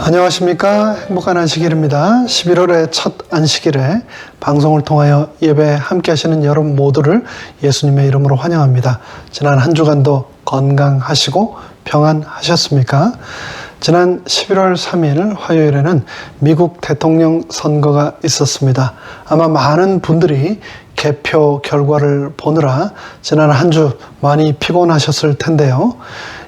안녕하십니까. 행복한 안식일입니다. 11월의 첫 안식일에 방송을 통하여 예배 함께 하시는 여러분 모두를 예수님의 이름으로 환영합니다. 지난 한 주간도 건강하시고 평안하셨습니까? 지난 11월 3일 화요일에는 미국 대통령 선거가 있었습니다. 아마 많은 분들이 개표 결과를 보느라 지난 한 주 많이 피곤하셨을 텐데요.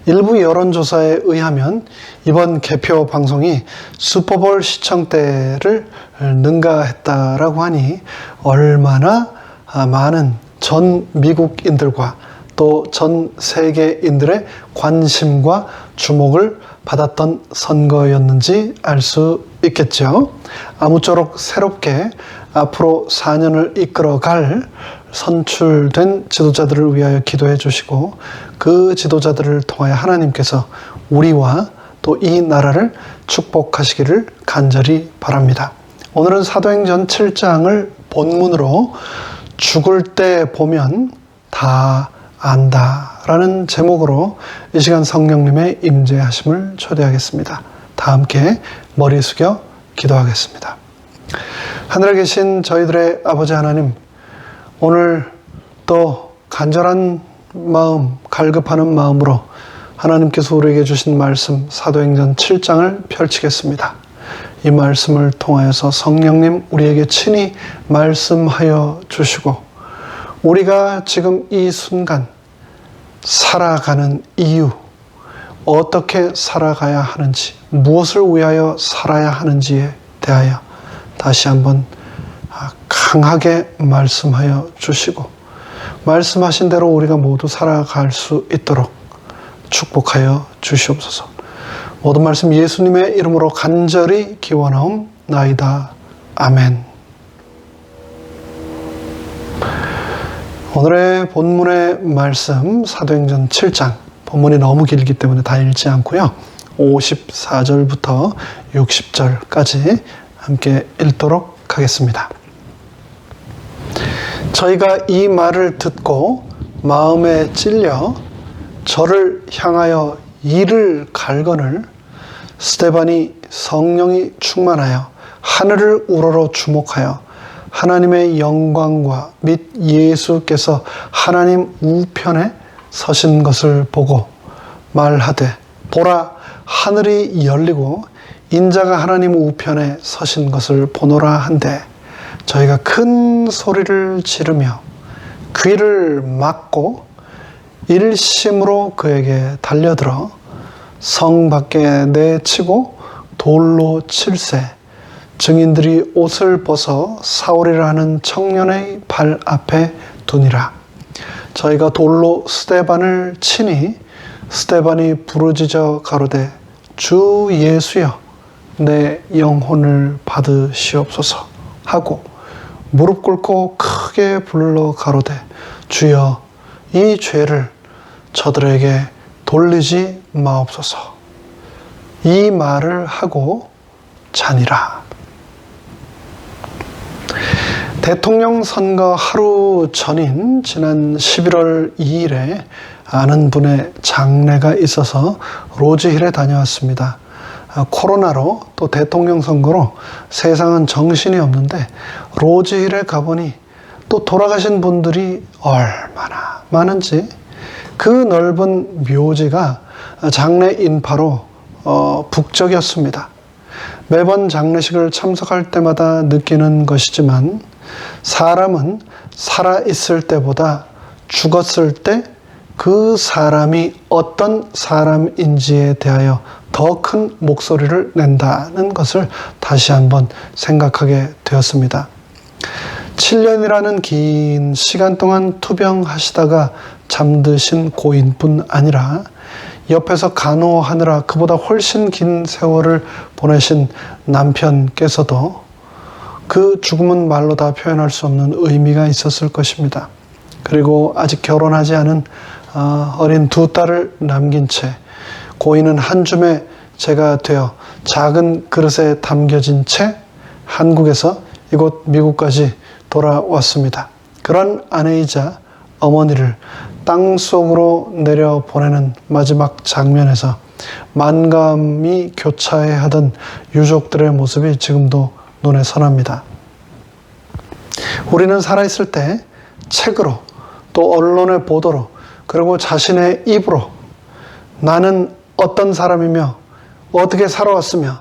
일부 여론조사에 의하면 이번 개표 방송이 슈퍼볼 시청대를 능가했다라고 하니 얼마나 많은 전 미국인들과 또 전 세계인들의 관심과 주목을 받았던 선거였는지 알 수 있겠죠. 아무쪼록 새롭게 앞으로 4년을 이끌어갈 선출된 지도자들을 위하여 기도해 주시고 그 지도자들을 통하여 하나님께서 우리와 또 이 나라를 축복하시기를 간절히 바랍니다. 오늘은 사도행전 7장을 본문으로 죽을 때 보면 다 안다 라는 제목으로 이 시간 성령님의 임재하심을 초대하겠습니다. 다 함께 머리 숙여 기도하겠습니다. 하늘에 계신 저희들의 아버지 하나님, 오늘 또 간절한 마음, 갈급하는 마음으로 하나님께서 우리에게 주신 말씀 사도행전 7장을 펼치겠습니다. 이 말씀을 통하여서 성령님 우리에게 친히 말씀하여 주시고 우리가 지금 이 순간 살아가는 이유, 어떻게 살아가야 하는지, 무엇을 위하여 살아야 하는지에 대하여 다시 한번 강하게 말씀하여 주시고 말씀하신 대로 우리가 모두 살아갈 수 있도록 축복하여 주시옵소서. 모든 말씀 예수님의 이름으로 간절히 기원하옵나이다. 아멘. 오늘의 본문의 말씀 사도행전 7장, 본문이 너무 길기 때문에 다 읽지 않고요. 54절부터 60절까지 함께 읽도록 하겠습니다. 저희가 이 말을 듣고 마음에 찔려 저를 향하여 이를 갈거늘 스데반이 성령이 충만하여 하늘을 우러러 주목하여 하나님의 영광과 및 예수께서 하나님 우편에 서신 것을 보고 말하되 보라 하늘이 열리고 인자가 하나님 우편에 서신 것을 보노라 한데 저희가 큰 소리를 지르며 귀를 막고 일심으로 그에게 달려들어 성 밖에 내치고 돌로 칠세 증인들이 옷을 벗어 사울이라 하는 청년의 발 앞에 두니라. 저희가 돌로 스데반을 치니 스데반이 부르짖어 가로되 주 예수여 내 영혼을 받으시옵소서 하고 무릎 꿇고 크게 불러 가로되 주여 이 죄를 저들에게 돌리지 마옵소서. 이 말을 하고 자니라. 대통령 선거 하루 전인 지난 11월 2일에 아는 분의 장례가 있어서 로즈힐에 다녀왔습니다. 코로나로 또 대통령 선거로 세상은 정신이 없는데 로즈힐에 가보니 또 돌아가신 분들이 얼마나 많은지 그 넓은 묘지가 장례 인파로 북적였습니다. 매번 장례식을 참석할 때마다 느끼는 것이지만 사람은 살아있을 때보다 죽었을 때 그 사람이 어떤 사람인지에 대하여 더 큰 목소리를 낸다는 것을 다시 한번 생각하게 되었습니다. 7년이라는 긴 시간 동안 투병하시다가 잠드신 고인뿐 아니라 옆에서 간호하느라 그보다 훨씬 긴 세월을 보내신 남편께서도 그 죽음은 말로 다 표현할 수 없는 의미가 있었을 것입니다. 그리고 아직 결혼하지 않은 어린 두 딸을 남긴 채 고인은 한 줌의 재가 되어 작은 그릇에 담겨진 채 한국에서 이곳 미국까지 돌아왔습니다. 그런 아내이자 어머니를 땅속으로 내려보내는 마지막 장면에서 만감이 교차해하던 유족들의 모습이 지금도 눈에 선합니다. 우리는 살아있을 때 책으로 또 언론의 보도로 그리고 자신의 입으로 나는 어떤 사람이며 어떻게 살아왔으며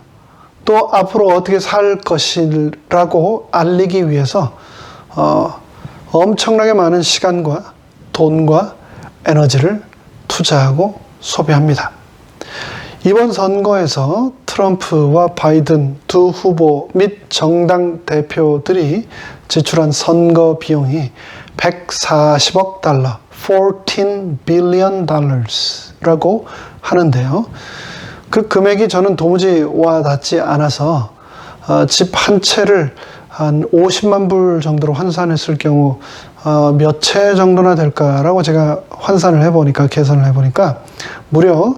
또 앞으로 어떻게 살 것이라고 알리기 위해서 엄청나게 많은 시간과 돈과 에너지를 투자하고 소비합니다. 이번 선거에서 트럼프와 바이든 두 후보 및 정당 대표들이 지출한 선거 비용이 140억 달러, 14 billion dollars라고 하는데요. 그 금액이 저는 도무지 와닿지 않아서 집 한 채를 한 50만 불 정도로 환산했을 경우 몇 채 정도나 될까라고 제가 환산을 해보니까 계산을 해보니까 무려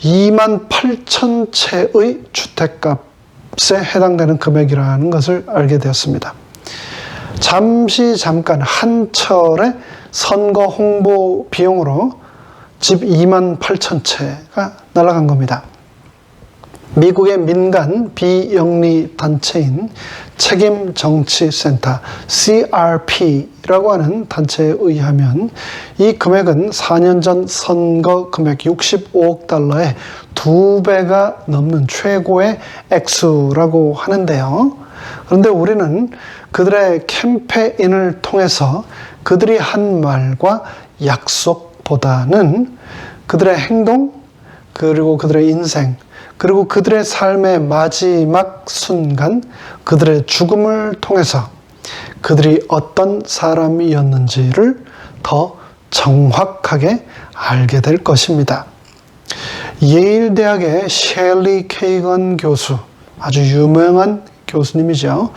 2만 8천 채의 주택값에 해당되는 금액이라는 것을 알게 되었습니다. 잠깐 한 철의 선거 홍보 비용으로 집 2만 8천 채가 날아간 겁니다. 미국의 민간 비영리 단체인 책임정치센터 CRP라고 하는 단체에 의하면 이 금액은 4년 전 선거 금액 65억 달러의 2배가 넘는 최고의 액수라고 하는데요. 그런데 우리는 그들의 캠페인을 통해서 그들이 한 말과 약속보다는 그들의 행동 그리고 그들의 인생 그리고 그들의 삶의 마지막 순간, 그들의 죽음을 통해서 그들이 어떤 사람이었는지를 더 정확하게 알게 될 것입니다. 예일 대학의 셸리 케이건 교수, 아주 유명한 교수님이죠.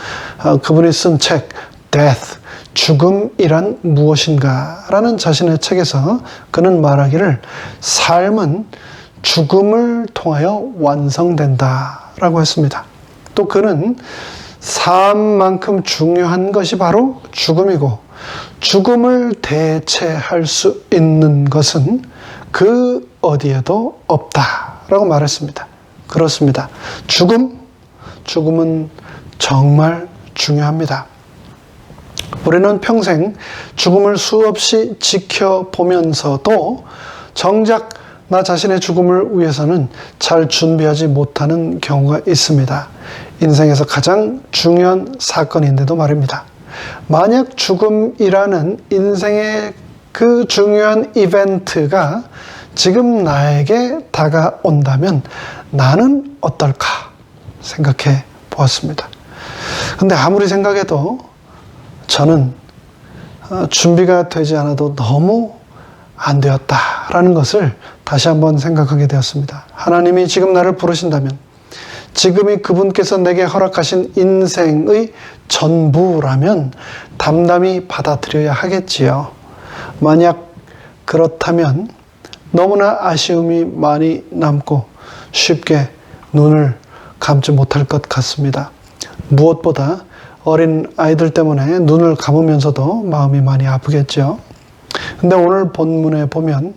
그분이 쓴 책, Death, 죽음이란 무엇인가? 라는 자신의 책에서 그는 말하기를 삶은 죽음을 통하여 완성된다라고 했습니다. 또 그는 삶만큼 중요한 것이 바로 죽음이고 죽음을 대체할 수 있는 것은 그 어디에도 없다라고 말했습니다. 그렇습니다. 죽음은 정말 중요합니다. 우리는 평생 죽음을 수없이 지켜보면서도 정작 나 자신의 죽음을 위해서는 잘 준비하지 못하는 경우가 있습니다. 인생에서 가장 중요한 사건인데도 말입니다. 만약 죽음이라는 인생의 그 중요한 이벤트가 지금 나에게 다가온다면 나는 어떨까 생각해 보았습니다. 근데 아무리 생각해도 저는 준비가 되지 않아도 너무 안 되었다라는 것을 다시 한번 생각하게 되었습니다. 하나님이 지금 나를 부르신다면 지금이 그분께서 내게 허락하신 인생의 전부라면 담담히 받아들여야 하겠지요. 만약 그렇다면 너무나 아쉬움이 많이 남고 쉽게 눈을 감지 못할 것 같습니다. 무엇보다 어린 아이들 때문에 눈을 감으면서도 마음이 많이 아프겠죠. 근데 오늘 본문에 보면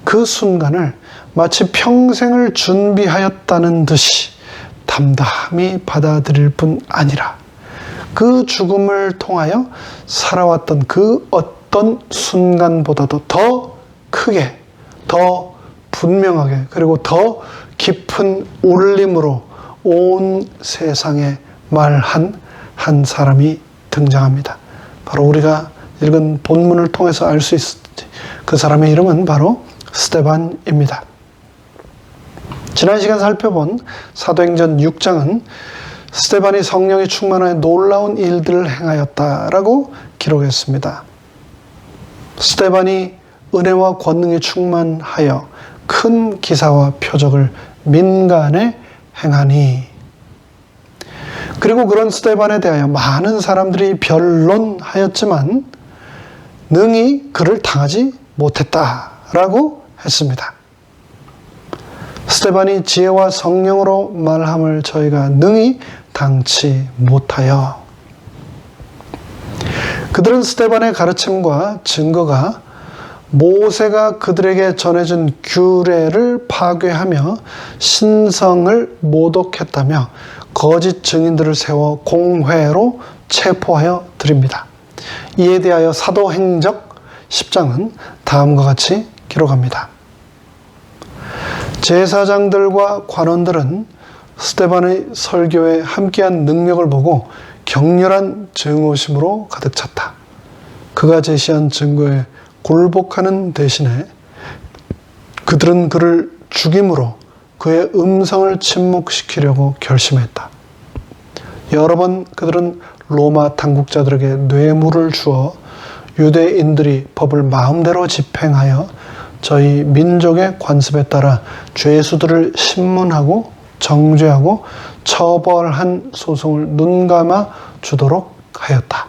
그 순간을 마치 평생을 준비하였다는 듯이 담담히 받아들일 뿐 아니라 그 죽음을 통하여 살아왔던 그 어떤 순간보다도 더 크게, 더 분명하게, 그리고 더 깊은 울림으로 온 세상에 말한 한 사람이 등장합니다. 바로 우리가 읽은 본문을 통해서 알 수 있었지. 그 사람의 이름은 바로 스데반입니다. 지난 시간 살펴본 사도행전 6장은 스데반이 성령이 충만하여 놀라운 일들을 행하였다라고 기록했습니다. 스데반이 은혜와 권능에 충만하여 큰 기사와 표적을 민간에 행하니, 그리고 그런 스데반에 대하여 많은 사람들이 변론하였지만 능히 그를 당하지 못했다라고 했습니다. 스데반이 지혜와 성령으로 말함을 저희가 능히 당치 못하여, 그들은 스데반의 가르침과 증거가 모세가 그들에게 전해준 규례를 파괴하며 신성을 모독했다며 거짓 증인들을 세워 공회로 체포하여 드립니다. 이에 대하여 사도행적 10장은 다음과 같이 기록합니다. 제사장들과 관원들은 스데반의 설교에 함께한 능력을 보고 격렬한 증오심으로 가득 찼다. 그가 제시한 증거에 굴복하는 대신에 그들은 그를 죽임으로 그의 음성을 침묵시키려고 결심했다. 여러 번 그들은 로마 당국자들에게 뇌물을 주어 유대인들이 법을 마음대로 집행하여 저희 민족의 관습에 따라 죄수들을 신문하고 정죄하고 처벌한 소송을 눈감아 주도록 하였다.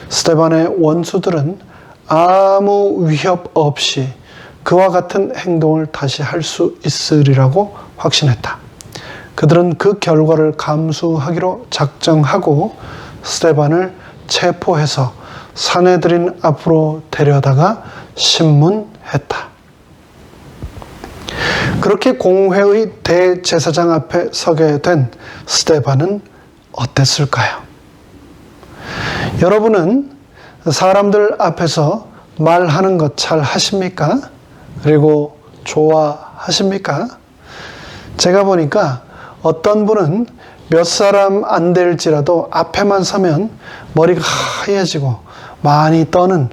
스데반의 원수들은 아무 위협 없이 그와 같은 행동을 다시 할 수 있으리라고 확신했다. 그들은 그 결과를 감수하기로 작정하고 스데반을 체포해서 사내들인 앞으로 데려다가 신문했다. 그렇게 공회의 대제사장 앞에 서게 된 스데반은 어땠을까요? 여러분은 사람들 앞에서 말하는 것 잘 하십니까? 그리고 좋아하십니까? 제가 보니까 어떤 분은 몇 사람 안 될지라도 앞에만 서면 머리가 하얘지고 많이 떠는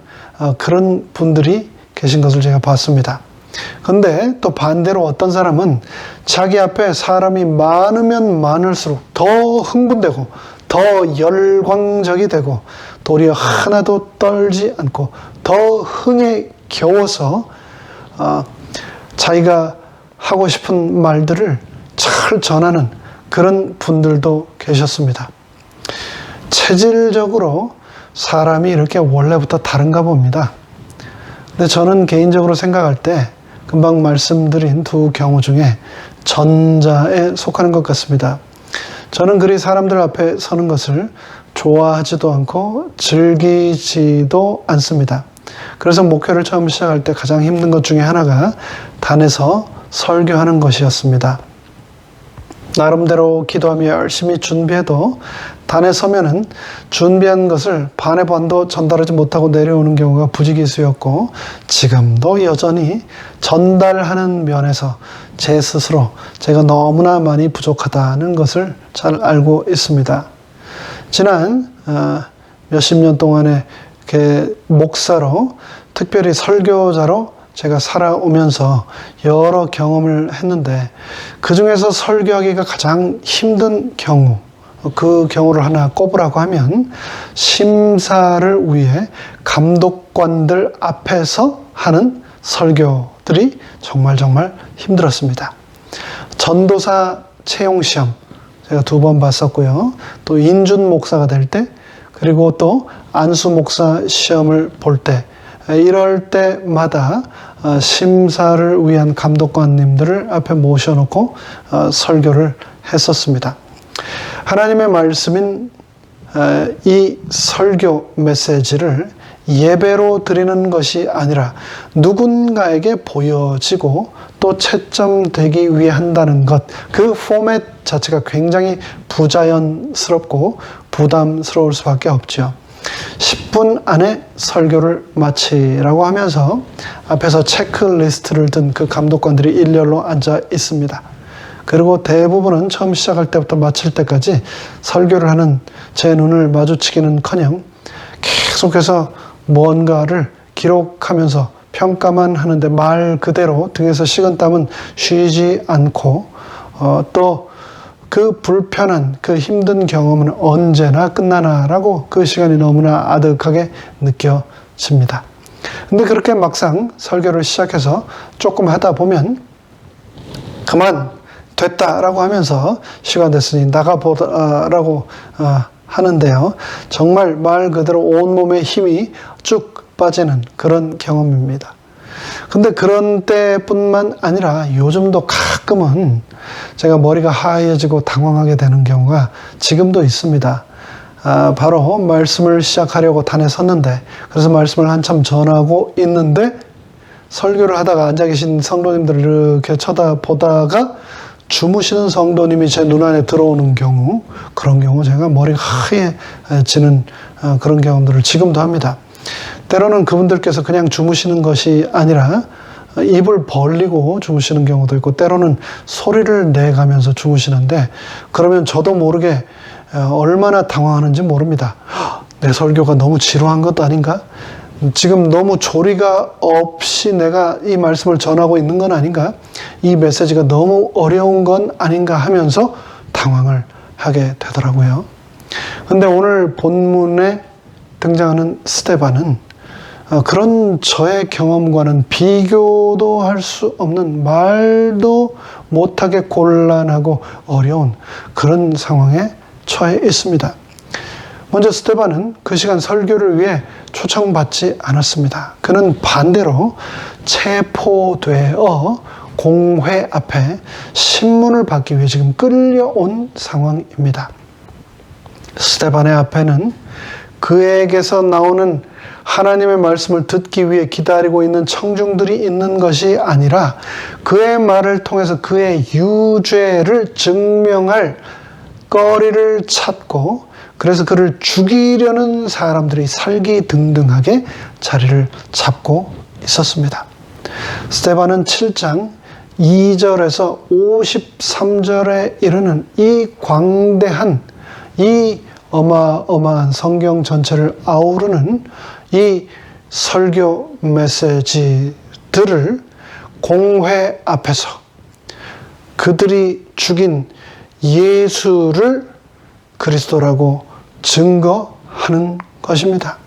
그런 분들이 계신 것을 제가 봤습니다. 근데 또 반대로 어떤 사람은 자기 앞에 사람이 많으면 많을수록 더 흥분되고 더 열광적이 되고 도리어 하나도 떨지 않고 더 흥에 겨워서 자기가 하고 싶은 말들을 잘 전하는 그런 분들도 계셨습니다. 체질적으로 사람이 이렇게 원래부터 다른가 봅니다. 근데 저는 개인적으로 생각할 때 금방 말씀드린 두 경우 중에 전자에 속하는 것 같습니다. 저는 그리 사람들 앞에 서는 것을 좋아하지도 않고 즐기지도 않습니다. 그래서 목회를 처음 시작할 때 가장 힘든 것 중에 하나가 단에서 설교하는 것이었습니다. 나름대로 기도하며 열심히 준비해도 단에 서면은 준비한 것을 반의 반도 전달하지 못하고 내려오는 경우가 부지기수였고 지금도 여전히 전달하는 면에서 제 스스로 제가 너무나 많이 부족하다는 것을 잘 알고 있습니다. 지난 몇십 년 동안의 목사로 특별히 설교자로 제가 살아오면서 여러 경험을 했는데 그 중에서 설교하기가 가장 힘든 경우, 그 경우를 하나 꼽으라고 하면 심사를 위해 감독관들 앞에서 하는 설교들이 정말 힘들었습니다. 전도사 채용시험 제가 2번 봤었고요. 또 인준 목사가 될 때, 그리고 또 안수 목사 시험을 볼 때, 이럴 때마다 심사를 위한 감독관님들을 앞에 모셔놓고 설교를 했었습니다. 하나님의 말씀인 이 설교 메시지를 예배로 드리는 것이 아니라 누군가에게 보여지고 또 채점되기 위해 한다는 것, 그 포맷 자체가 굉장히 부자연스럽고 부담스러울 수밖에 없죠. 10분 안에 설교를 마치라고 하면서 앞에서 체크리스트를 든 그 감독관들이 일렬로 앉아 있습니다. 그리고 대부분은 처음 시작할 때부터 마칠 때까지 설교를 하는 제 눈을 마주치기는커녕 계속해서 뭔가를 기록하면서 평가만 하는데 말 그대로 등에서 식은땀은 쉬지 않고 또 그 불편한 그 힘든 경험은 언제나 끝나나라고 그 시간이 너무나 아득하게 느껴집니다. 근데 그렇게 막상 설교를 시작해서 조금 하다 보면 그만 됐다라고 하면서 시간 됐으니 나가보라고 하는데요. 정말 말 그대로 온몸에 힘이 쭉 빠지는 그런 경험입니다. 근데 그런 때뿐만 아니라 요즘도 가끔은 제가 머리가 하얘지고 당황하게 되는 경우가 지금도 있습니다. 바로 말씀을 시작하려고 단에 섰는데, 그래서 말씀을 한참 전하고 있는데 설교를 하다가 앉아 계신 성도님들을 이렇게 쳐다보다가 주무시는 성도님이 제 눈안에 들어오는 경우, 그런 경우 제가 머리가 하얘지는 그런 경험들을 지금도 합니다. 때로는 그분들께서 그냥 주무시는 것이 아니라 입을 벌리고 주무시는 경우도 있고, 때로는 소리를 내가면서 주무시는데, 그러면 저도 모르게 얼마나 당황하는지 모릅니다. 내 설교가 너무 지루한 것 아닌가? 지금 너무 조리가 없이 내가 이 말씀을 전하고 있는 건 아닌가? 이 메시지가 너무 어려운 건 아닌가 하면서 당황을 하게 되더라고요. 근데 오늘 본문에 등장하는 스데반은 그런 저의 경험과는 비교도 할 수 없는, 말도 못하게 곤란하고 어려운 그런 상황에 처해 있습니다. 먼저 스데반은 그 시간 설교를 위해 초청받지 않았습니다. 그는 반대로 체포되어 공회 앞에 신문을 받기 위해 지금 끌려온 상황입니다. 스데반의 앞에는 그에게서 나오는 하나님의 말씀을 듣기 위해 기다리고 있는 청중들이 있는 것이 아니라, 그의 말을 통해서 그의 유죄를 증명할 거리를 찾고, 그래서 그를 죽이려는 사람들이 살기등등하게 자리를 잡고 있었습니다. 스데반은 7장 2절에서 53절에 이르는 이 광대한, 이 어마어마한 성경 전체를 아우르는 이 설교 메시지들을 공회 앞에서 그들이 죽인 예수를 그리스도라고 증거하는 것입니다.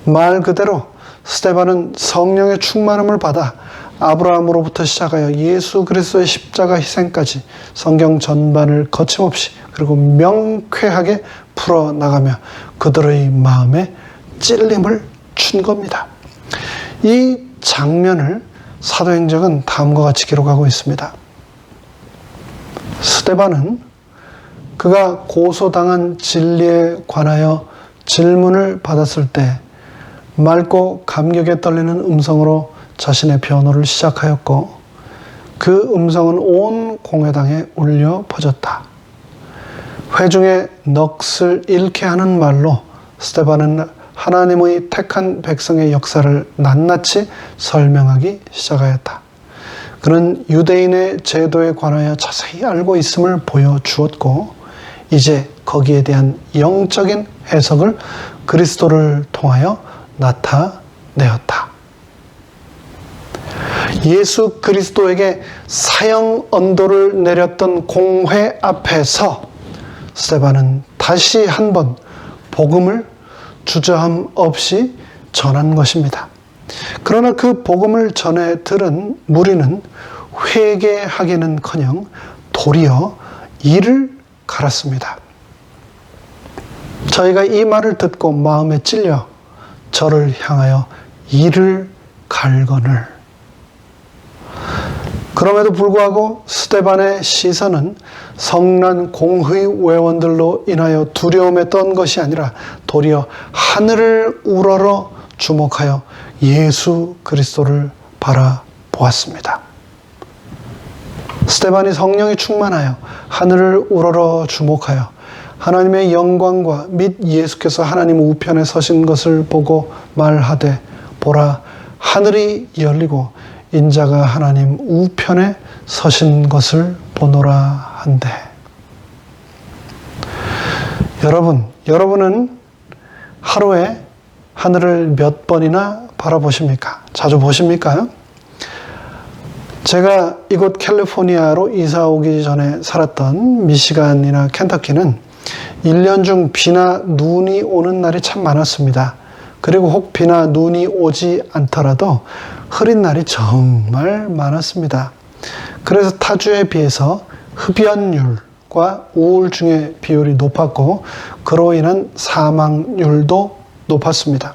말 그대로 스데반은 성령의 충만함을 받아 아브라함으로부터 시작하여 예수 그리스도의 십자가 희생까지 성경 전반을 거침없이 그리고 명쾌하게 풀어나가며 그들의 마음에 찔림을 준 겁니다. 이 장면을 사도행전은 다음과 같이 기록하고 있습니다. 스데반은 그가 고소당한 진리에 관하여 질문을 받았을 때 맑고 감격에 떨리는 음성으로 자신의 변호를 시작하였고, 그 음성은 온 공회당에 울려 퍼졌다. 회중의 넋을 잃게 하는 말로 스데반은 하나님의 택한 백성의 역사를 낱낱이 설명하기 시작하였다. 그는 유대인의 제도에 관하여 자세히 알고 있음을 보여주었고, 이제 거기에 대한 영적인 해석을 그리스도를 통하여 나타내었다. 예수 그리스도에게 사형 언도를 내렸던 공회 앞에서 스데반은 다시 한번 복음을 주저함 없이 전한 것입니다. 그러나 그 복음을 전해 들은 무리는 회개하기는커녕 도리어 이를 갈았습니다. 저희가 이 말을 듣고 마음에 찔려 저를 향하여 이를 갈거늘. 그럼에도 불구하고 스데반의 시선은 성난 공의 회원들로 인하여 두려움에 떤 것이 아니라 도리어 하늘을 우러러 주목하여 예수 그리스도를 바라보았습니다. 스데반이 성령이 충만하여 하늘을 우러러 주목하여 하나님의 영광과 및 예수께서 하나님 우편에 서신 것을 보고 말하되, 보라, 하늘이 열리고 인자가 하나님 우편에 서신 것을 보노라 한대. 여러분은 하루에 하늘을 몇 번이나 바라보십니까? 자주 보십니까? 제가 이곳 캘리포니아로 이사 오기 전에 살았던 미시간이나 켄터키는 1년 중 비나 눈이 오는 날이 참 많았습니다. 그리고 혹 비나 눈이 오지 않더라도 흐린 날이 정말 많았습니다. 그래서 타주에 비해서 흡연율과 우울증의 비율이 높았고, 그로 인한 사망률도 높았습니다.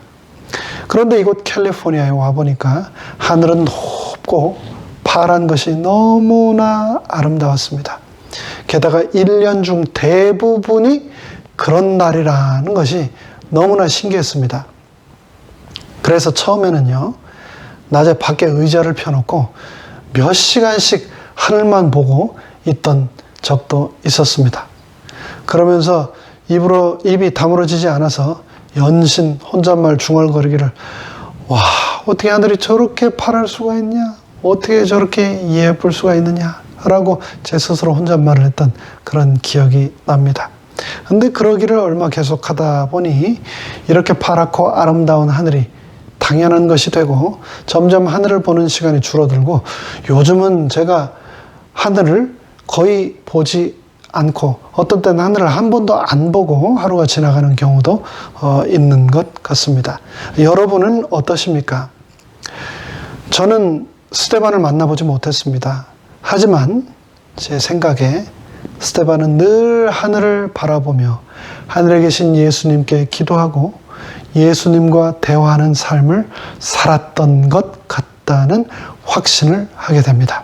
그런데 이곳 캘리포니아에 와보니까 하늘은 높고 파란 것이 너무나 아름다웠습니다. 게다가 1년 중 대부분이 그런 날이라는 것이 너무나 신기했습니다. 그래서 처음에는요, 낮에 밖에 의자를 펴놓고 몇 시간씩 하늘만 보고 있던 적도 있었습니다. 그러면서 입이 다물어지지 않아서 연신 혼잣말 중얼거리기를, 와, 어떻게 하늘이 저렇게 파랄 수가 있냐? 어떻게 저렇게 예쁠 수가 있느냐? 라고 제 스스로 혼잣말을 했던 그런 기억이 납니다. 근데 그러기를 얼마 계속하다 보니 이렇게 파랗고 아름다운 하늘이 당연한 것이 되고 점점 하늘을 보는 시간이 줄어들고 요즘은 제가 하늘을 거의 보지 않고 어떤 때는 하늘을 한 번도 안 보고 하루가 지나가는 경우도 있는 것 같습니다. 여러분은 어떠십니까? 저는 스데반을 만나보지 못했습니다. 하지만 제 생각에 스데반은 늘 하늘을 바라보며 하늘에 계신 예수님께 기도하고 예수님과 대화하는 삶을 살았던 것 같다는 확신을 하게 됩니다.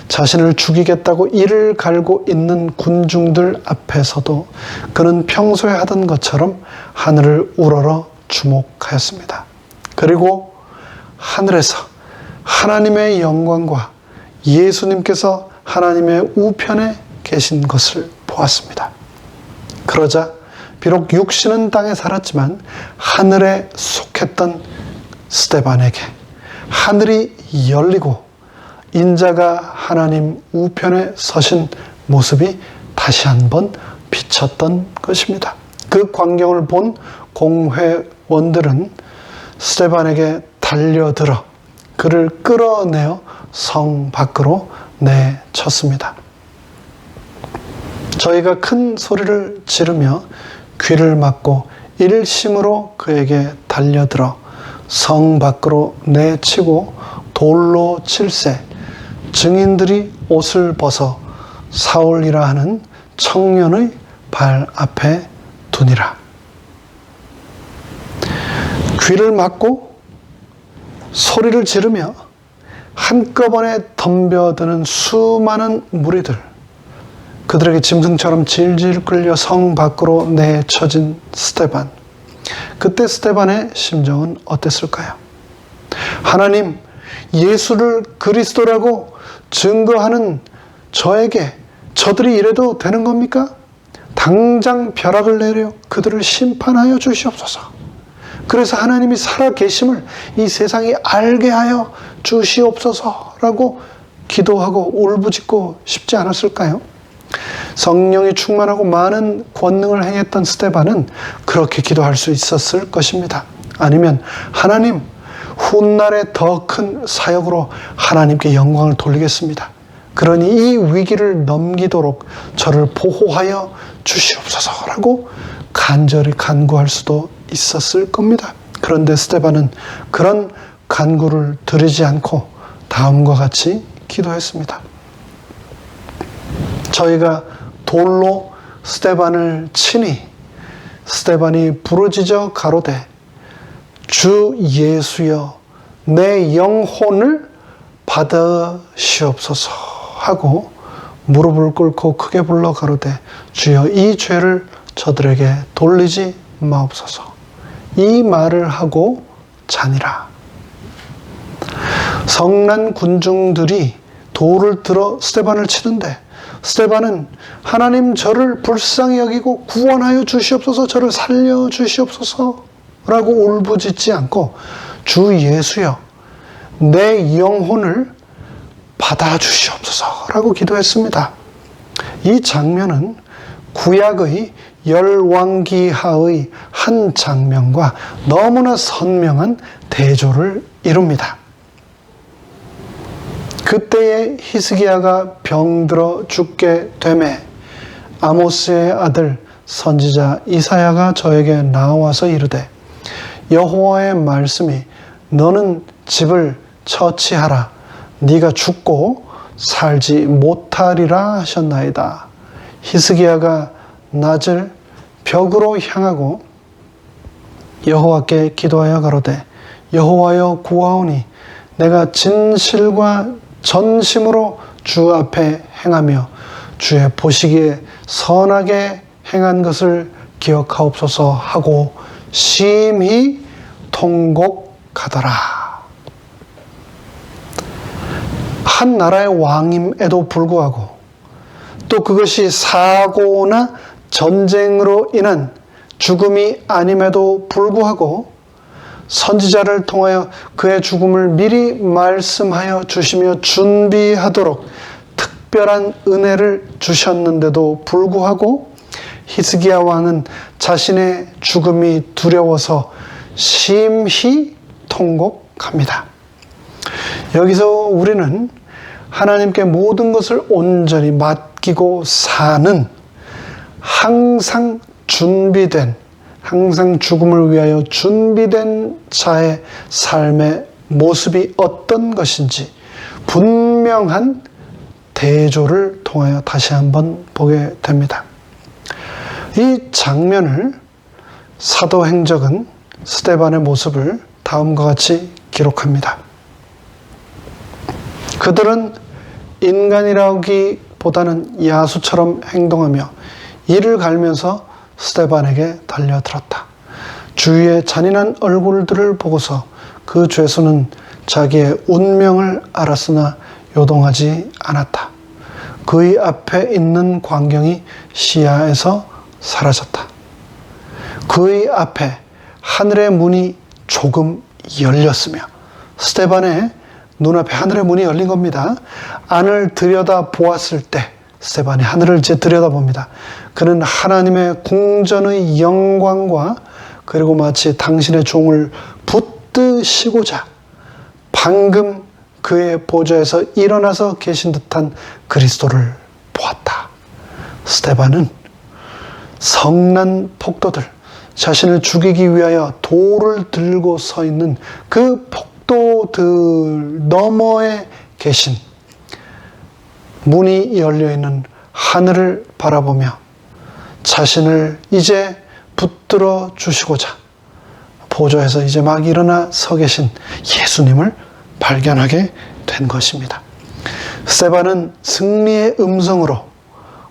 자신을 죽이겠다고 이를 갈고 있는 군중들 앞에서도 그는 평소에 하던 것처럼 하늘을 우러러 주목하였습니다. 그리고 하늘에서 하나님의 영광과 예수님께서 하나님의 우편에 계신 것을 보았습니다. 그러자 비록 육신은 땅에 살았지만 하늘에 속했던 스데반에게 하늘이 열리고 인자가 하나님 우편에 서신 모습이 다시 한번 비쳤던 것입니다. 그 광경을 본 공회원들은 스데반에게 달려들어 그를 끌어내어 성 밖으로 내쳤습니다. 저희가 큰 소리를 지르며 귀를 막고 일심으로 그에게 달려들어 성 밖으로 내치고 돌로 칠세 증인들이 옷을 벗어 사울이라 하는 청년의 발 앞에 두니라. 귀를 막고 소리를 지르며 한꺼번에 덤벼드는 수많은 무리들, 그들에게 짐승처럼 질질 끌려 성 밖으로 내쳐진 스데반. 그때 스데반의 심정은 어땠을까요? 하나님, 예수를 그리스도라고 증거하는 저에게 저들이 이래도 되는 겁니까? 당장 벼락을 내려 그들을 심판하여 주시옵소서. 그래서 하나님이 살아계심을 이 세상이 알게 하여 주시옵소서라고 기도하고 울부짖고 싶지 않았을까요? 성령이 충만하고 많은 권능을 행했던 스데반은 그렇게 기도할 수 있었을 것입니다. 아니면 하나님, 훗날에 더 큰 사역으로 하나님께 영광을 돌리겠습니다. 그러니 이 위기를 넘기도록 저를 보호하여 주시옵소서라고 간절히 간구할 수도 있었을 겁니다. 그런데 스데반은 그런 간구를 드리지 않고 다음과 같이 기도했습니다. 저희가 돌로 스데반을 치니 스데반이 부르짖어 가로되 주 예수여 내 영혼을 받으시옵소서 하고 무릎을 꿇고 크게 불러 가로되 주여 이 죄를 저들에게 돌리지 마옵소서. 이 말을 하고 자니라. 성난 군중들이 돌을 들어 스데반을 치는데 스데반은 하나님 저를 불쌍히 여기고 구원하여 주시옵소서, 저를 살려 주시옵소서 라고 울부짖지 않고 주 예수여 내 영혼을 받아 주시옵소서 라고 기도했습니다. 이 장면은 구약의 열왕기하의 한 장면과 너무나 선명한 대조를 이룹니다. 그때에 히스기야가 병들어 죽게 되매 아모스의 아들 선지자 이사야가 저에게 나와서 이르되 여호와의 말씀이 너는 집을 처치하라 네가 죽고 살지 못하리라 하셨나이다. 히스기야가 낮을 벽으로 향하고 여호와께 기도하여 가로되 여호와여 구하오니 내가 진실과 전심으로 주 앞에 행하며 주의 보시기에 선하게 행한 것을 기억하옵소서 하고 심히 통곡하더라. 한 나라의 왕임에도 불구하고 또 그것이 사고나 전쟁으로 인한 죽음이 아님에도 불구하고 선지자를 통하여 그의 죽음을 미리 말씀하여 주시며 준비하도록 특별한 은혜를 주셨는데도 불구하고 히스기야 왕은 자신의 죽음이 두려워서 심히 통곡합니다. 여기서 우리는 하나님께 모든 것을 온전히 맡기고 사는 항상 준비된, 항상 죽음을 위하여 준비된 자의 삶의 모습이 어떤 것인지 분명한 대조를 통하여 다시 한번 보게 됩니다. 이 장면을 사도행적은 스데반의 모습을 다음과 같이 기록합니다. 그들은 인간이라기보다는 야수처럼 행동하며 이를 갈면서 스데반에게 달려들었다. 주위의 잔인한 얼굴들을 보고서 그 죄수는 자기의 운명을 알았으나 요동하지 않았다. 그의 앞에 있는 광경이 시야에서 사라졌다. 그의 앞에 하늘의 문이 조금 열렸으며 스데반의 눈앞에 하늘의 문이 열린 겁니다. 안을 들여다 보았을 때 스데반이 하늘을 이제 들여다봅니다. 그는 하나님의 궁전의 영광과 그리고 마치 당신의 종을 붙드시고자 방금 그의 보좌에서 일어나서 계신 듯한 그리스도를 보았다. 스데반은 성난 폭도들, 자신을 죽이기 위하여 돌을 들고 서 있는 그 폭도들 너머에 계신 문이 열려있는 하늘을 바라보며 자신을 이제 붙들어 주시고자 보좌에서 이제 막 일어나 서 계신 예수님을 발견하게 된 것입니다. 스데반은 승리의 음성으로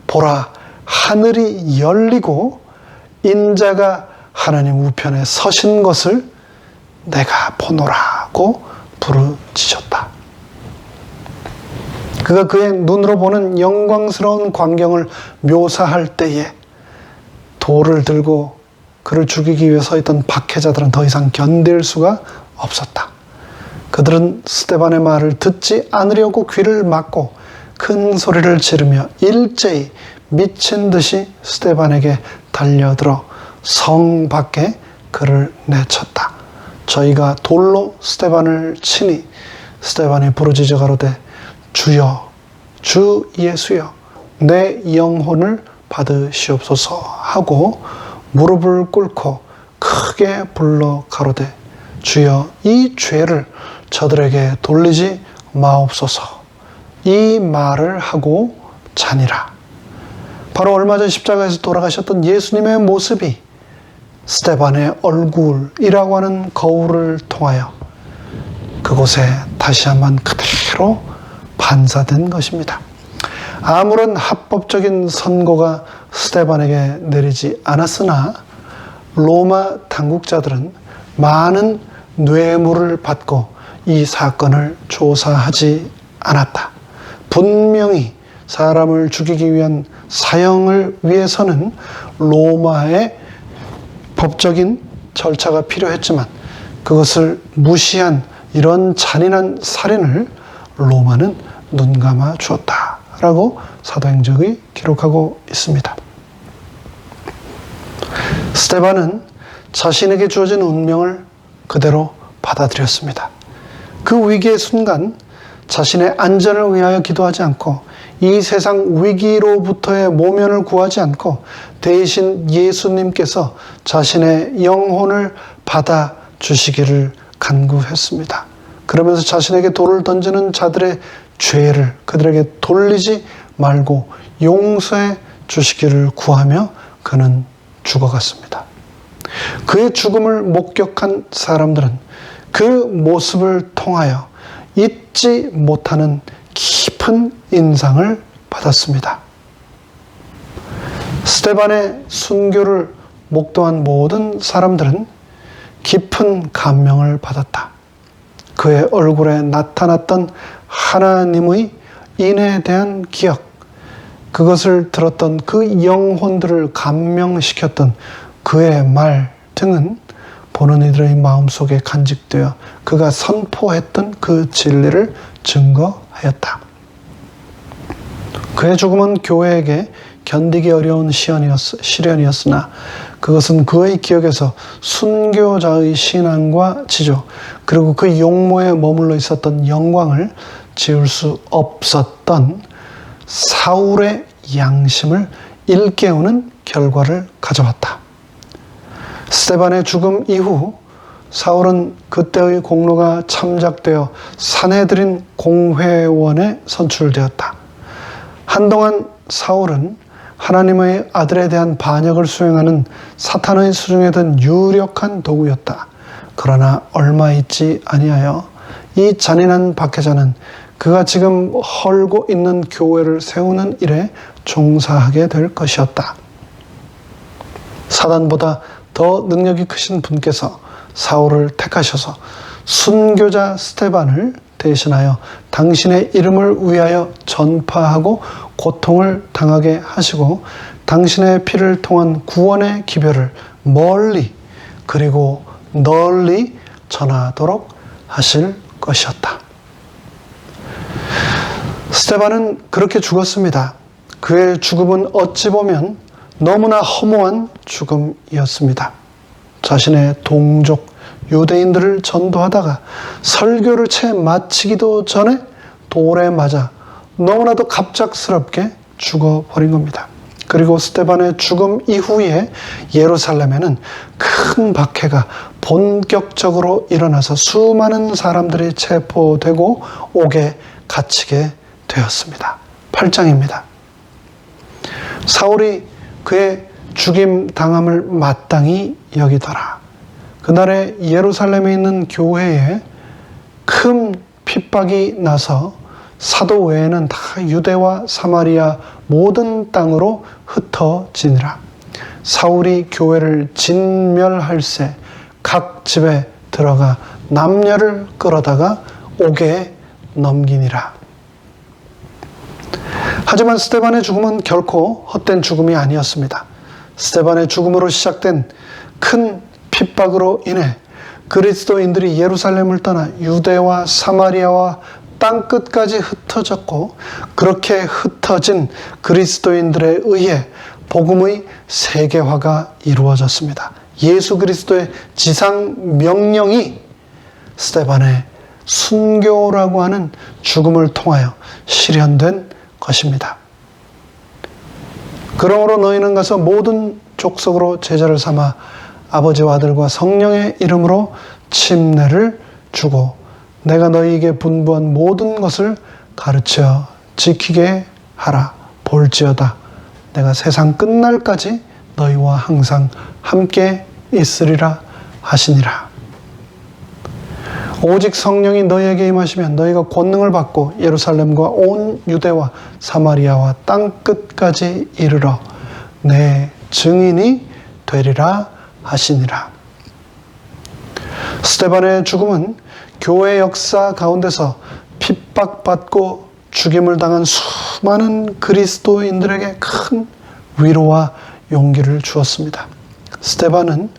보라, 하늘이 열리고 인자가 하나님 우편에 서신 것을 내가 보노라고 부르짖었다. 그가 그의 눈으로 보는 영광스러운 광경을 묘사할 때에 돌을 들고 그를 죽이기 위해 서 있던 박해자들은 더 이상 견딜 수가 없었다. 그들은 스데반의 말을 듣지 않으려고 귀를 막고 큰 소리를 지르며 일제히 미친 듯이 스데반에게 달려들어 성 밖에 그를 내쳤다. 저희가 돌로 스데반을 치니 스데반이 부르짖어 가로되 주여, 주 예수여, 내 영혼을 받으시옵소서 하고 무릎을 꿇고 크게 불러 가로되 주여, 이 죄를 저들에게 돌리지 마옵소서. 이 말을 하고 자니라. 바로 얼마 전 십자가에서 돌아가셨던 예수님의 모습이 스데반의 얼굴이라고 하는 거울을 통하여 그곳에 다시 한번 그대로 반사된 것입니다. 아무런 합법적인 선고가 스데반에게 내리지 않았으나 로마 당국자들은 많은 뇌물을 받고 이 사건을 조사하지 않았다. 분명히 사람을 죽이기 위한 사형을 위해서는 로마의 법적인 절차가 필요했지만 그것을 무시한 이런 잔인한 살인을 로마는 눈감아 주었다라고 사도행적이 기록하고 있습니다. 스데반은 자신에게 주어진 운명을 그대로 받아들였습니다. 그 위기의 순간 자신의 안전을 위하여 기도하지 않고 이 세상 위기로부터의 모면을 구하지 않고 대신 예수님께서 자신의 영혼을 받아 주시기를 간구했습니다. 그러면서 자신에게 돌을 던지는 자들의 죄를 그들에게 돌리지 말고 용서해 주시기를 구하며 그는 죽어갔습니다. 그의 죽음을 목격한 사람들은 그 모습을 통하여 잊지 못하는 깊은 인상을 받았습니다. 스데반의 순교를 목도한 모든 사람들은 깊은 감명을 받았다. 그의 얼굴에 나타났던 하나님의 인에 대한 기억, 그것을 들었던 그 영혼들을 감명시켰던 그의 말 등은 보는 이들의 마음속에 간직되어 그가 선포했던 그 진리를 증거하였다. 그의 죽음은 교회에게 견디기 어려운 시련이었으나 그것은 그의 기억에서 순교자의 신앙과 지조, 그리고 그 용모에 머물러 있었던 영광을 지울 수 없었던 사울의 양심을 일깨우는 결과를 가져왔다. 스데반의 죽음 이후 사울은 그때의 공로가 참작되어 산헤드린 공회원에 선출되었다. 한동안 사울은 하나님의 아들에 대한 반역을 수행하는 사탄의 수중에 든 유력한 도구였다. 그러나 얼마 있지 아니하여 이 잔인한 박해자는 그가 지금 헐고 있는 교회를 세우는 일에 종사하게 될 것이었다. 사단보다 더 능력이 크신 분께서 사울을 택하셔서 순교자 스데반을 대신하여 당신의 이름을 위하여 전파하고 고통을 당하게 하시고 당신의 피를 통한 구원의 기별을 멀리 그리고 널리 전하도록 하실 것이었다. 스데반은 그렇게 죽었습니다. 그의 죽음은 어찌 보면 너무나 허무한 죽음이었습니다. 자신의 동족 유대인들을 전도하다가 설교를 채 마치기도 전에 돌에 맞아 너무나도 갑작스럽게 죽어버린 겁니다. 그리고 스데반의 죽음 이후에 예루살렘에는 큰 박해가 본격적으로 일어나서 수많은 사람들이 체포되고 옥에 갇히게 되었습니다. 8장입니다. 사울이 그의 죽임 당함을 마땅히 여기더라. 그날에 예루살렘에 있는 교회에 큰 핍박이 나서 사도 외에는 다 유대와 사마리아 모든 땅으로 흩어지니라. 사울이 교회를 진멸할새 각 집에 들어가 남녀를 끌어다가 옥에 넘기니라. 하지만 스데반의 죽음은 결코 헛된 죽음이 아니었습니다. 스데반의 죽음으로 시작된 큰 핍박으로 인해 그리스도인들이 예루살렘을 떠나 유대와 사마리아와 땅끝까지 흩어졌고, 그렇게 흩어진 그리스도인들에 의해 복음의 세계화가 이루어졌습니다. 예수 그리스도의 지상 명령이 스데반의 순교라고 하는 죽음을 통하여 실현된 것입니다. 그러므로 너희는 가서 모든 족속으로 제자를 삼아 아버지와 아들과 성령의 이름으로 침례를 주고 내가 너희에게 분부한 모든 것을 가르쳐 지키게 하라. 볼지어다 내가 세상 끝날까지 너희와 항상 함께 있으리라 하시니라. 오직 성령이 너희에게 임하시면 너희가 권능을 받고 예루살렘과 온 유대와 사마리아와 땅끝까지 이르러 내 증인이 되리라 하시니라. 스데반의 죽음은 교회 역사 가운데서 핍박받고 죽임을 당한 수많은 그리스도인들에게 큰 위로와 용기를 주었습니다. 스데반은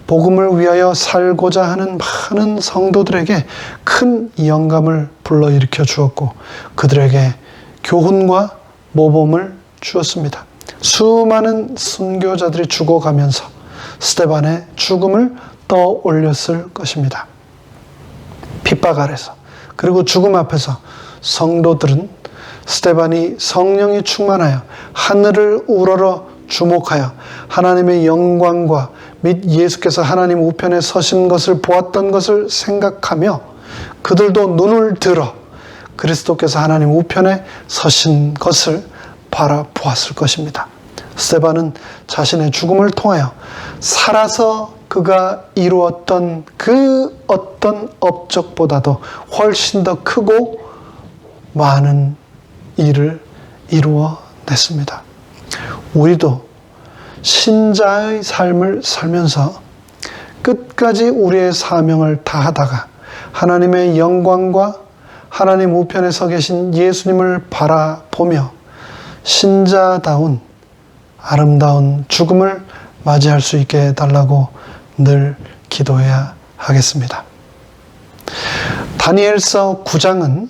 복음을 위하여 살고자 하는 많은 성도들에게 큰 영감을 불러일으켜 주었고 그들에게 교훈과 모범을 주었습니다. 수많은 순교자들이 죽어가면서 스데반의 죽음을 떠올렸을 것입니다. 핍박 아래서 그리고 죽음 앞에서 성도들은 스데반이 성령이 충만하여 하늘을 우러러 주목하여 하나님의 영광과 및 예수께서 하나님 우편에 서신 것을 보았던 것을 생각하며 그들도 눈을 들어 그리스도께서 하나님 우편에 서신 것을 바라보았을 것입니다. 스데반은 자신의 죽음을 통하여 살아서 그가 이루었던 그 어떤 업적보다도 훨씬 더 크고 많은 일을 이루어냈습니다. 우리도 신자의 삶을 살면서 끝까지 우리의 사명을 다하다가 하나님의 영광과 하나님 우편에 서 계신 예수님을 바라보며 신자다운 아름다운 죽음을 맞이할 수 있게 해달라고 늘 기도해야 하겠습니다. 다니엘서 9장은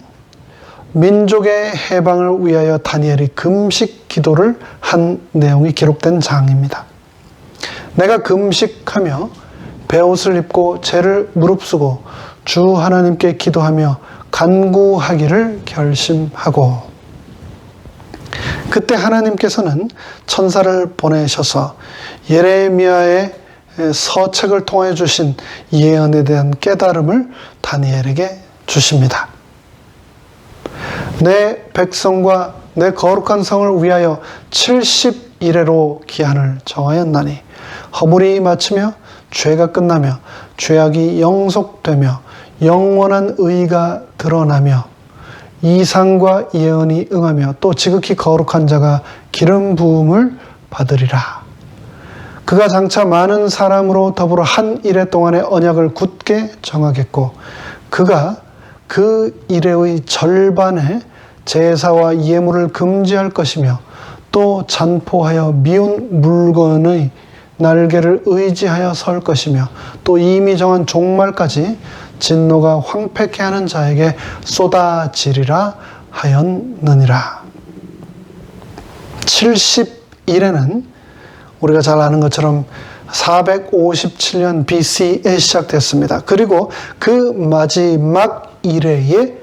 민족의 해방을 위하여 다니엘이 금식 기도를 한 내용이 기록된 장입니다. 내가 금식하며 베옷을 입고 죄를 무릅쓰고 주 하나님께 기도하며 간구하기를 결심하고, 그때 하나님께서는 천사를 보내셔서 예레미야의 서책을 통해 주신 예언에 대한 깨달음을 다니엘에게 주십니다. 내 백성과 내 거룩한 성을 위하여 70일에로 기한을 정하였나니 허물이 마치며 죄가 끝나며 죄악이 영속되며 영원한 의가 드러나며 이상과 예언이 응하며 또 지극히 거룩한 자가 기름 부음을 받으리라. 그가 장차 많은 사람으로 더불어 한 일해 동안의 언약을 굳게 정하겠고, 그가 그 일해의 절반에 제사와 예물을 금지할 것이며 또 잔포하여 미운 물건의 날개를 의지하여 설 것이며 또 이미 정한 종말까지 진노가 황폐케 하는 자에게 쏟아지리라 하였느니라. 70일에는 우리가 잘 아는 것처럼 457년 BC에 시작됐습니다. 그리고 그 마지막 일회에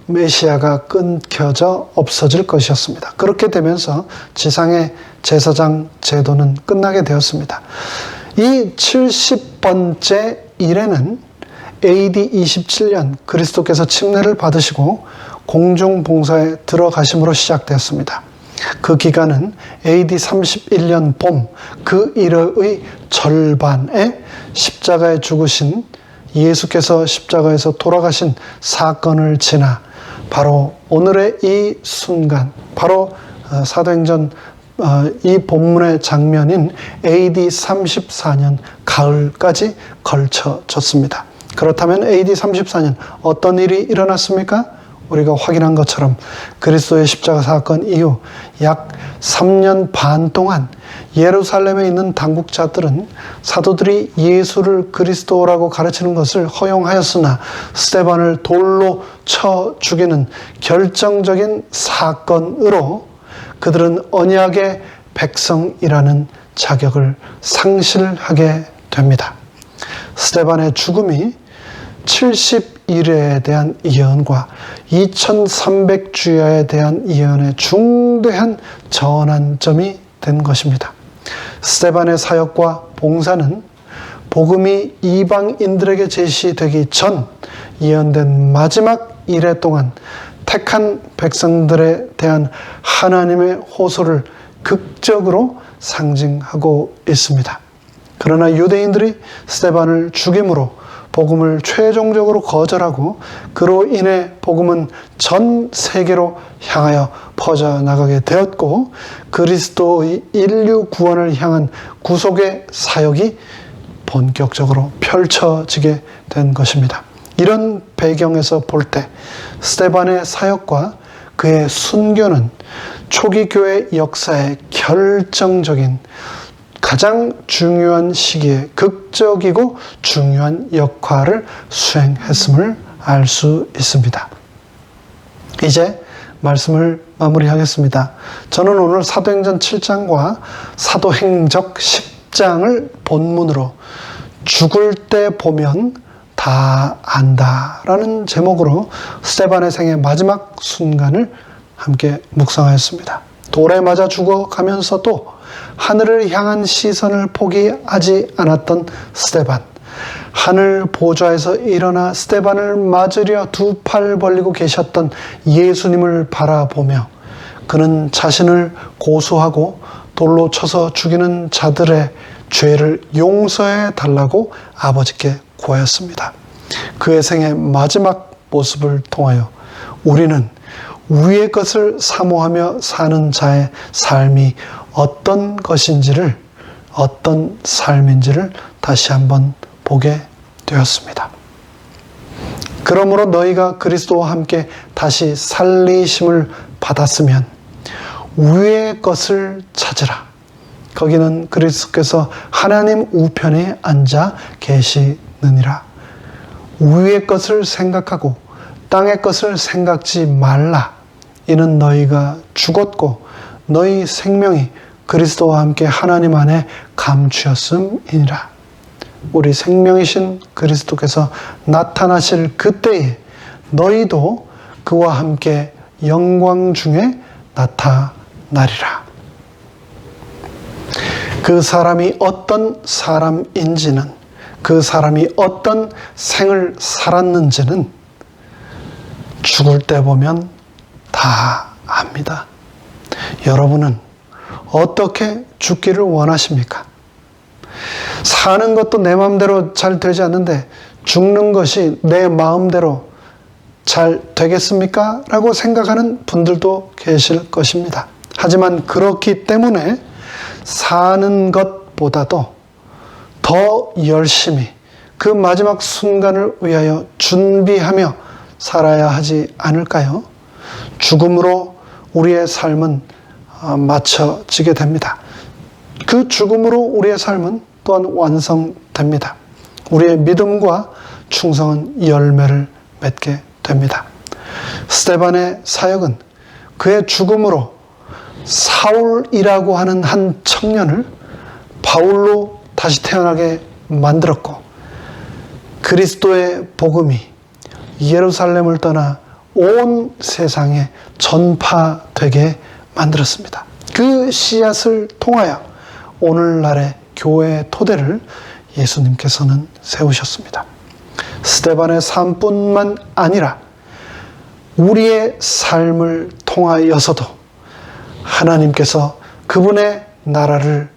메시아가 끊겨져 없어질 것이었습니다. 그렇게 되면서 지상의 제사장 제도는 끝나게 되었습니다. 이 70번째 일에는 AD 27년 그리스도께서 침례를 받으시고 공중봉사에 들어가심으로 시작되었습니다. 그 기간은 AD 31년 봄, 그 일의 절반에 십자가에 죽으신 예수께서 십자가에서 돌아가신 사건을 지나 바로 오늘의 이 순간, 바로 사도행전 이 본문의 장면인 AD 34년 가을까지 걸쳐졌습니다. 그렇다면 AD 34년 어떤 일이 일어났습니까? 우리가 확인한 것처럼 그리스도의 십자가 사건 이후 약 3년 반 동안 예루살렘에 있는 당국자들은 사도들이 예수를 그리스도라고 가르치는 것을 허용하였으나 스데반을 돌로 쳐 죽이는 결정적인 사건으로 그들은 언약의 백성이라는 자격을 상실하게 됩니다. 스데반의 죽음이 70일에 대한 예언과 2300주야에 대한 예언의 중대한 전환점이 된 것입니다. 스데반의 사역과 봉사는 복음이 이방인들에게 제시되기 전 예언된 마지막 일해 동안 택한 백성들에 대한 하나님의 호소를 극적으로 상징하고 있습니다. 그러나 유대인들이 스데반을 죽임으로 복음을 최종적으로 거절하고 그로 인해 복음은 전 세계로 향하여 퍼져나가게 되었고 그리스도의 인류 구원을 향한 구속의 사역이 본격적으로 펼쳐지게 된 것입니다. 이런 배경에서 볼 때 스데반의 사역과 그의 순교는 초기 교회 역사의 결정적인 가장 중요한 시기에 극적이고 중요한 역할을 수행했음을 알 수 있습니다. 이제 말씀을 마무리하겠습니다. 저는 오늘 사도행전 7장과 사도행적 10장을 본문으로 죽을 때 보면 다 안다라는 제목으로 스데반의 생의 마지막 순간을 함께 묵상하였습니다. 돌에 맞아 죽어가면서도 하늘을 향한 시선을 포기하지 않았던 스데반. 하늘 보좌에서 일어나 스데반을 맞으려 두 팔 벌리고 계셨던 예수님을 바라보며 그는 자신을 고소하고 돌로 쳐서 죽이는 자들의 죄를 용서해 달라고 아버지께 구하였습니다. 그의 생의 마지막 모습을 통하여 우리는 위의 것을 사모하며 사는 자의 삶이 어떤 것인지를, 어떤 삶인지를 다시 한번 보게 되었습니다. 그러므로 너희가 그리스도와 함께 다시 살리심을 받았으면 위의 것을 찾으라. 거기는 그리스도께서 하나님 우편에 앉아 계시느니라. 위의 것을 생각하고 땅의 것을 생각지 말라. 이는 너희가 죽었고 너희 생명이 그리스도와 함께 하나님 안에 감추었음이니라. 우리 생명이신 그리스도께서 나타나실 그때에 너희도 그와 함께 영광 중에 나타나리라. 그 사람이 어떤 사람인지는, 그 사람이 어떤 생을 살았는지는 죽을 때 보면 다 압니다. 여러분은 어떻게 죽기를 원하십니까? 사는 것도 내 마음대로 잘 되지 않는데 죽는 것이 내 마음대로 잘 되겠습니까? 라고 생각하는 분들도 계실 것입니다. 하지만 그렇기 때문에 사는 것보다도 더 열심히 그 마지막 순간을 위하여 준비하며 살아야 하지 않을까요? 죽음으로 우리의 삶은 맞춰지게 됩니다. 그 죽음으로 우리의 삶은 또한 완성됩니다. 우리의 믿음과 충성은 열매를 맺게 됩니다. 스데반의 사역은 그의 죽음으로 사울이라고 하는 한 청년을 바울로 다시 태어나게 만들었고, 그리스도의 복음이 예루살렘을 떠나 온 세상에 전파되게 만들었습니다. 그 씨앗을 통하여 오늘날의 교회의 토대를 예수님께서는 세우셨습니다. 스데반의 삶뿐만 아니라 우리의 삶을 통하여서도 하나님께서 그분의 나라를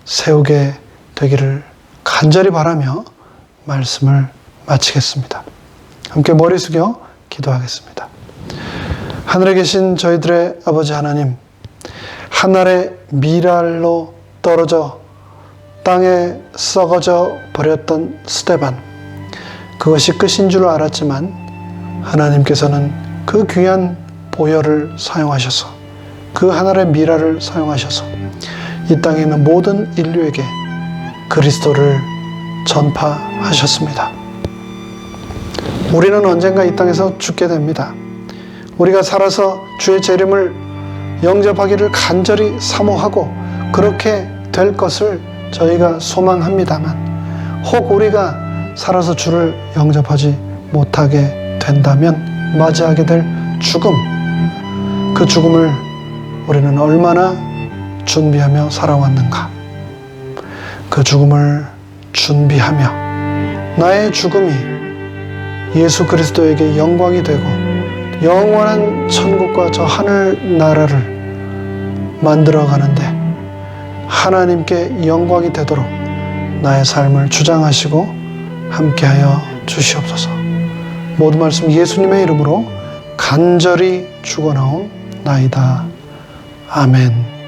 세우게 되기를 간절히 바라며 말씀을 마치겠습니다. 함께 머리 숙여 기도하겠습니다. 하늘에 계신 저희들의 아버지 하나님, 하늘의 미랄로 떨어져 땅에 썩어져 버렸던 스데반, 그것이 끝인 줄 알았지만 하나님께서는 그 귀한 보혈을 사용하셔서, 그 하늘의 미랄을 사용하셔서 이 땅에 있는 모든 인류에게 그리스도를 전파하셨습니다. 우리는 언젠가 이 땅에서 죽게 됩니다. 우리가 살아서 주의 재림을 영접하기를 간절히 사모하고 그렇게 될 것을 저희가 소망합니다만, 혹 우리가 살아서 주를 영접하지 못하게 된다면 맞이하게 될 죽음, 그 죽음을 우리는 얼마나 준비하며 살아왔는가. 그 죽음을 준비하며 나의 죽음이 예수 그리스도에게 영광이 되고 영원한 천국과 저 하늘 나라를 만들어가는데 하나님께 영광이 되도록 나의 삶을 주장하시고 함께하여 주시옵소서. 모든 말씀 예수님의 이름으로 간절히 축원하옵나이다. 아멘.